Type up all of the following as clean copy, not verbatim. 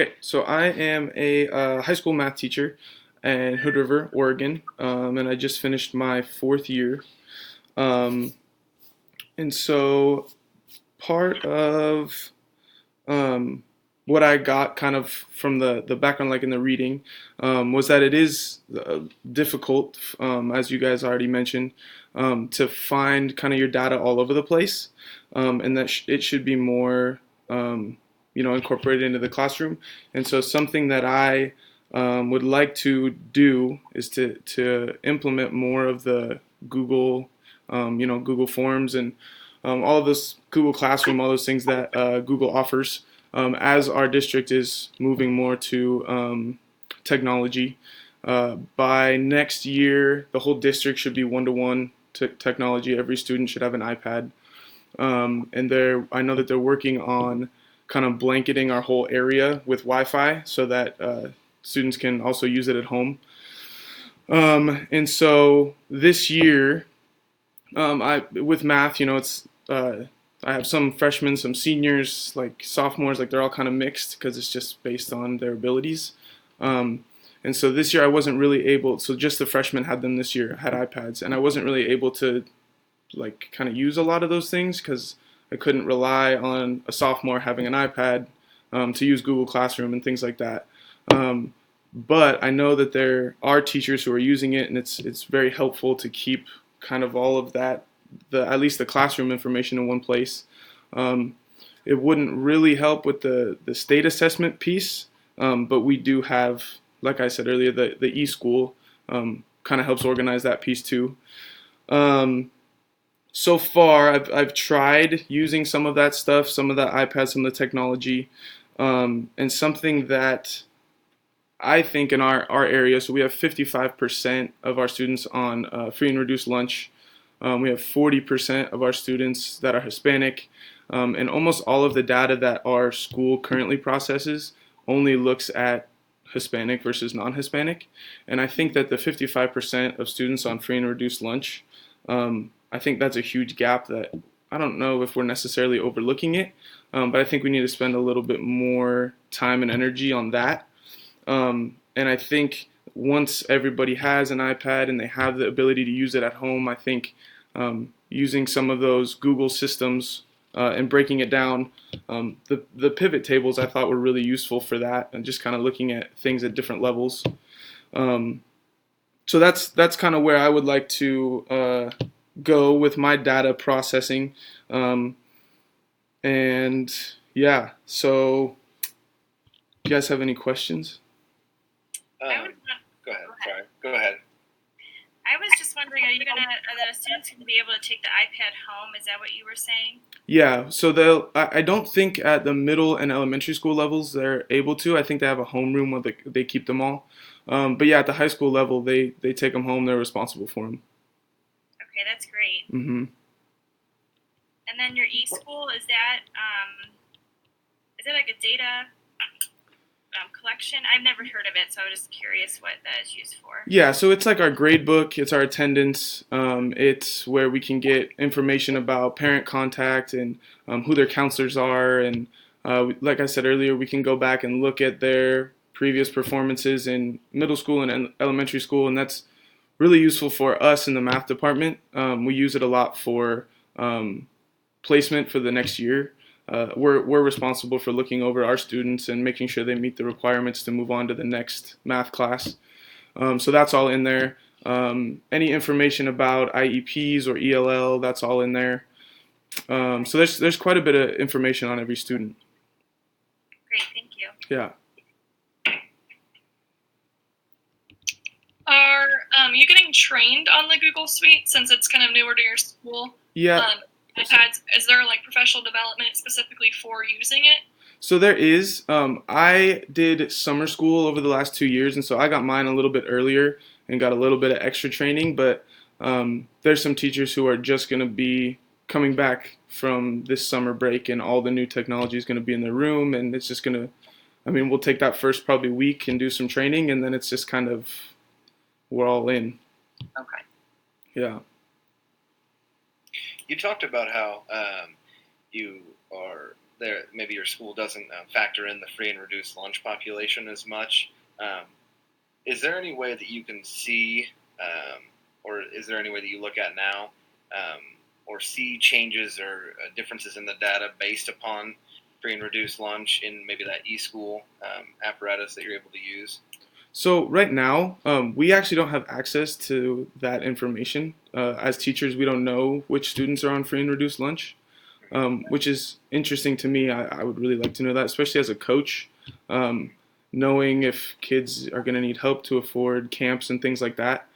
Okay, so I am a high school math teacher in Hood River, Oregon, and I just finished my fourth year. Um, and so part of um, what I got kind of from the background, like in the reading, was that it is difficult, as you guys already mentioned, to find kind of your data all over the place, and that it should be more, incorporated into the classroom. And so something that I would like to do is to implement more of the Google, Google Forms and all of this Google Classroom, all those things that Google offers, as our district is moving more to technology. By next year, the whole district should be one-to-one technology. Every student should have an iPad, and I know that they're working on kind of blanketing our whole area with Wi-Fi so that students can also use it at home. And so this year, I with math, it's I have some freshmen, some seniors, like sophomores, like they're all kind of mixed because it's just based on their abilities. Um, and so this year I wasn't really able. So just the freshmen had them this year, had iPads, and I wasn't really able to like kind of use a lot of those things because I couldn't rely on a sophomore having an iPad to use Google Classroom and things like that. Um, but I know that there are teachers who are using it, and it's very helpful to keep kind of all of that, the at least the classroom information in one place. Um, it wouldn't really help with the state assessment piece, but we do have, like I said earlier, the eSchool kind of helps organize that piece too. Um, so far, I've tried using some of that stuff, some of the iPad, some of the technology, and something that I think in our area, so we have 55% of our students on free and reduced lunch. We have 40% of our students that are Hispanic, and almost all of the data that our school currently processes only looks at Hispanic versus non-Hispanic. And I think that the 55% of students on free and reduced lunch, I think that's a huge gap that I don't know if we're necessarily overlooking it, but I think we need to spend a little bit more time and energy on that. And I think once everybody has an iPad and they have the ability to use it at home, I think using some of those Google systems and breaking it down, the pivot tables I thought were really useful for that, and just kind of looking at things at different levels. Um, so that's kind of where I would like to go with my data processing. Um, and yeah, so do you guys have any questions? I would, Go ahead. go ahead. Sorry. Go ahead. I was just wondering, are the students going to be able to take the iPad home? Is that what you were saying? Yeah, so I don't think at the middle and elementary school levels they're able to. I think they have a homeroom where they keep them all. But yeah, at the high school level, they take them home. They're responsible for them. Okay, that's great. Hmm. And then your e-school, is that like a data collection? I've never heard of it, so I was just curious what that is used for. Yeah, so it's like our grade book. It's our attendance. It's where we can get information about parent contact and who their counselors are. And like I said earlier, we can go back and look at their previous performances in middle school and elementary school, and that's really useful for us in the math department. We use it a lot for um, placement for the next year. We're responsible for looking over our students and making sure they meet the requirements to move on to the next math class. So that's all in there. Any information about IEPs or ELL, that's all in there. So there's quite a bit of information on every student. Great, thank you. Yeah. Are you getting trained on the Google Suite since it's kind of newer to your school? Yeah. iPads, is there like professional development specifically for using it? So there is. I did summer school over the last 2 years, and so I got mine a little bit earlier and got a little bit of extra training. But there's some teachers who are just going to be coming back from this summer break, and all the new technology is going to be in their room, and it's just going to. I mean, we'll take that first probably week and do some training, and then it's just kind of we're all in. Okay. Yeah. You talked about how you are maybe your school doesn't factor in the free and reduced lunch population as much. Is there any way that you can see, or is there any way that you look at now, or see changes or differences in the data based upon free and reduced lunch in maybe that eSchool apparatus that you're able to use? So right now, we actually don't have access to that information. As teachers, we don't know which students are on free and reduced lunch, which is interesting to me. I would really like to know that, especially as a coach, knowing if kids are going to need help to afford camps and things like that.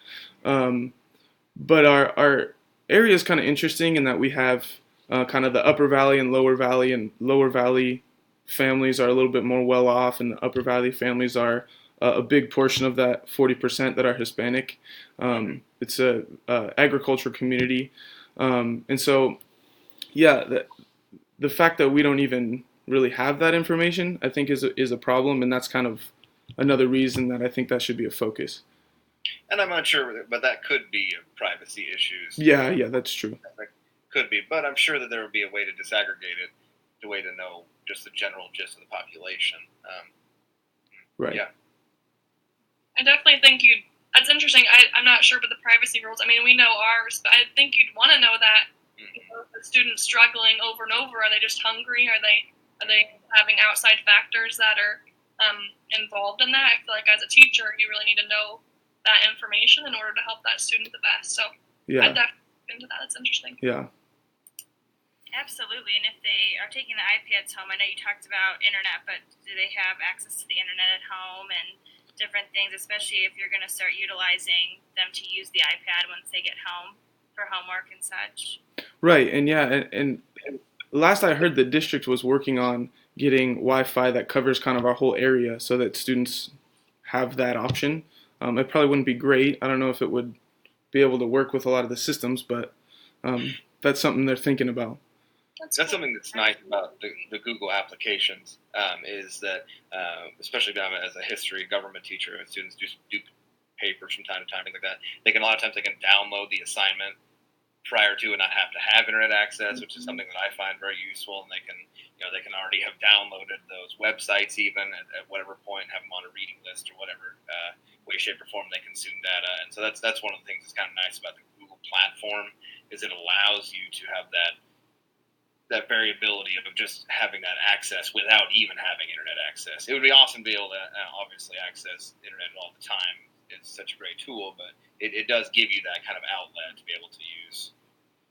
But our area is kind of interesting in that we have kind of the Upper Valley and Lower Valley families are a little bit more well off, and the Upper Valley families are a big portion of that 40% that are Hispanic. It's a agriculture community, and so yeah, the fact that we don't even really have that information, I think, is a problem, and that's kind of another reason that I think that should be a focus. And I'm not sure, but that could be privacy issues. Yeah, that's true. That could be, but I'm sure that there would be a way to disaggregate it, a way to know just the general gist of the population. Right. Yeah. I definitely think that's interesting. I'm not sure about the privacy rules. I mean, we know ours, but I think you'd want to know that. If the student's struggling over and over, are they just hungry? Are they having outside factors that are involved in that? I feel like as a teacher, you really need to know that information in order to help that student the best. So Yeah. I'd definitely look into that. That's interesting. Yeah. Absolutely. And if they are taking the iPads home, I know you talked about internet, but do they have access to the internet at home and different things, especially if you're going to start utilizing them to use the iPad once they get home for homework and such? Right. And yeah, and last I heard, the district was working on getting Wi-Fi that covers kind of our whole area so that students have that option. It probably wouldn't be great. I don't know if it would be able to work with a lot of the systems, but that's something they're thinking about. That's something that's nice about the Google applications is that, especially as a history government teacher, when students do papers from time to time, things like that, a lot of times they can download the assignment prior to and not have to have internet access, which is something that I find very useful. And they can already have downloaded those websites even at whatever point, have them on a reading list or whatever way, shape, or form they consume data. And so that's one of the things that's kind of nice about the Google platform is it allows you to have that variability of just having that access without even having internet access. It would be awesome to be able to obviously access internet all the time. It's such a great tool, but it does give you that kind of outlet to be able to use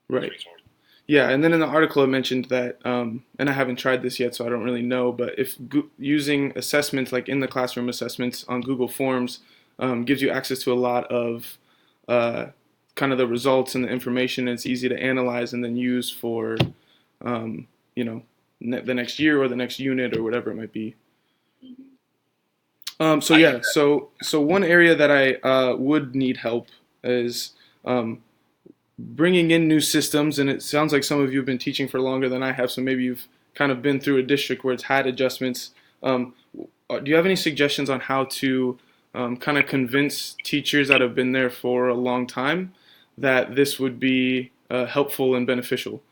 Right. resources. Yeah, and then in the article it mentioned that, and I haven't tried this yet, so I don't really know, but if using assessments like in the classroom assessments on Google Forms gives you access to a lot of kind of the results and the information, and it's easy to analyze and then use for the next year or the next unit or whatever it might be. So one area that I would need help is bringing in new systems, and it sounds like some of you have been teaching for longer than I have, so maybe you've kind of been through a district where it's had adjustments. Do you have any suggestions on how to kind of convince teachers that have been there for a long time that this would be helpful and beneficial?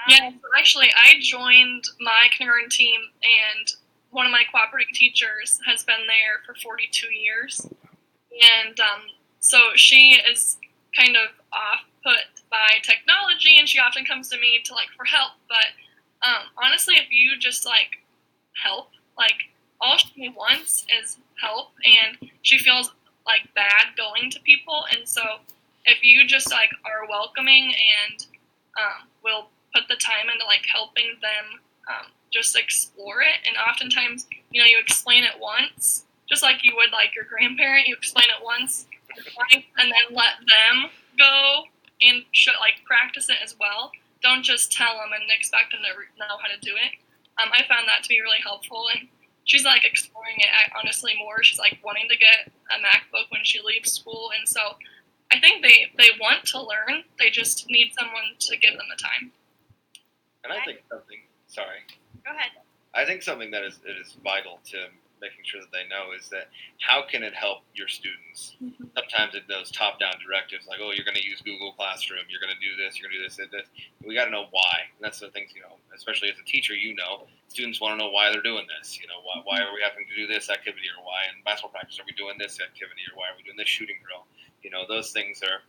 Yeah, so actually, I joined my kindergarten team, and one of my cooperating teachers has been there for 42 years. And so she is kind of off put by technology, and she often comes to me for help. But honestly, if you just help, all she wants is help, and she feels bad going to people. And so if you just are welcoming and will put the time into helping them just explore it, and oftentimes you explain it once, just like you would your grandparent. You explain it once, and then let them go and practice it as well. Don't just tell them and expect them to know how to do it. I found that to be really helpful, and she's exploring it honestly more. She's wanting to get a MacBook when she leaves school, and so I think they want to learn. They just need someone to give them the time. And I think something. Sorry. Go ahead. I think something that is vital to making sure that they know is that how can it help your students? Sometimes it those top-down directives like, oh, you're going to use Google Classroom, you're going to do this, you're going to do this. We got to know why, and that's the things, especially as a teacher, students want to know why they're doing this. Why are we having to do this activity, or why in basketball practice are we doing this activity, or why are we doing this shooting drill? Those things are.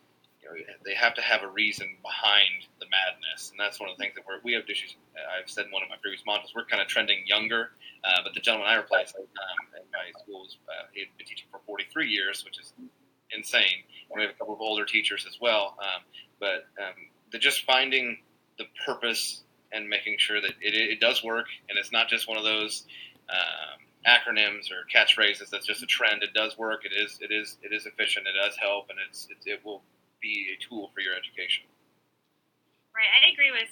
They have to have a reason behind the madness, and that's one of the things that we have issues. I've said in one of my previous modules, we're kind of trending younger, but the gentleman I replaced in my school he had been teaching for 43 years, which is insane. And we have a couple of older teachers as well, but they're just finding the purpose and making sure that it does work, and it's not just one of those acronyms or catchphrases that's just a trend. It does work. It is efficient. It does help, and it will be a tool for your education. Right, I agree with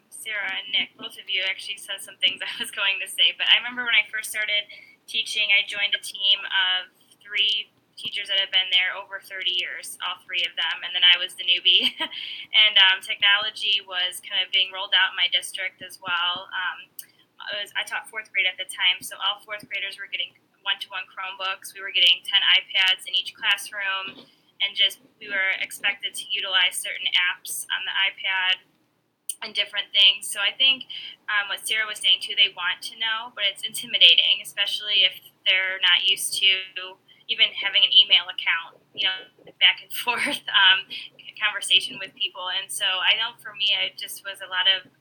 Sarah and Nick. Both of you actually said some things I was going to say, but I remember when I first started teaching, I joined a team of 3 teachers that have been there over 30 years, all 3 of them, and then I was the newbie. And technology was kind of being rolled out in my district as well. I taught 4th grade at the time, so all 4th graders were getting one-to-one Chromebooks. We were getting 10 iPads in each classroom, and we were expected to utilize certain apps on the iPad and different things. So I think what Sarah was saying too, they want to know, but it's intimidating, especially if they're not used to even having an email account, back and forth conversation with people. And so I know for me, it just was a lot of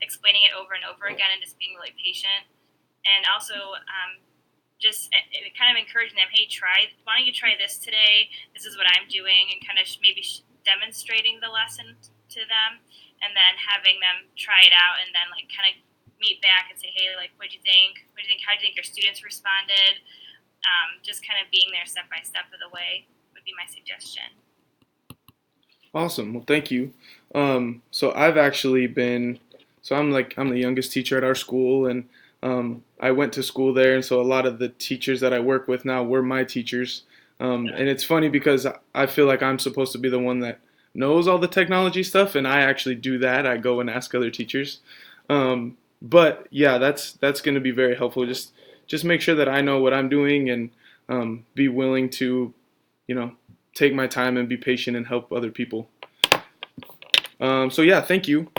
explaining it over and over again and just being really patient. And also just kind of encouraging them, hey, why don't you try this today? This is what I'm doing, and kind of maybe demonstrating the lesson to them, and then having them try it out, and then kind of meet back and say, hey, what do you think? How do you think your students responded? Just kind of being there step by step of the way would be my suggestion. Awesome. Well, thank you. So I've actually been, I'm the youngest teacher at our school, and I went to school there, and so a lot of the teachers that I work with now were my teachers. And it's funny because I feel like I'm supposed to be the one that knows all the technology stuff, and I actually do that. I go and ask other teachers. But yeah, that's going to be very helpful. Just make sure that I know what I'm doing, and be willing to, take my time and be patient and help other people. So yeah, thank you.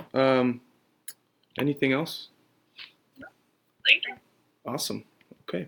Anything else? Thank you. Awesome. Okay.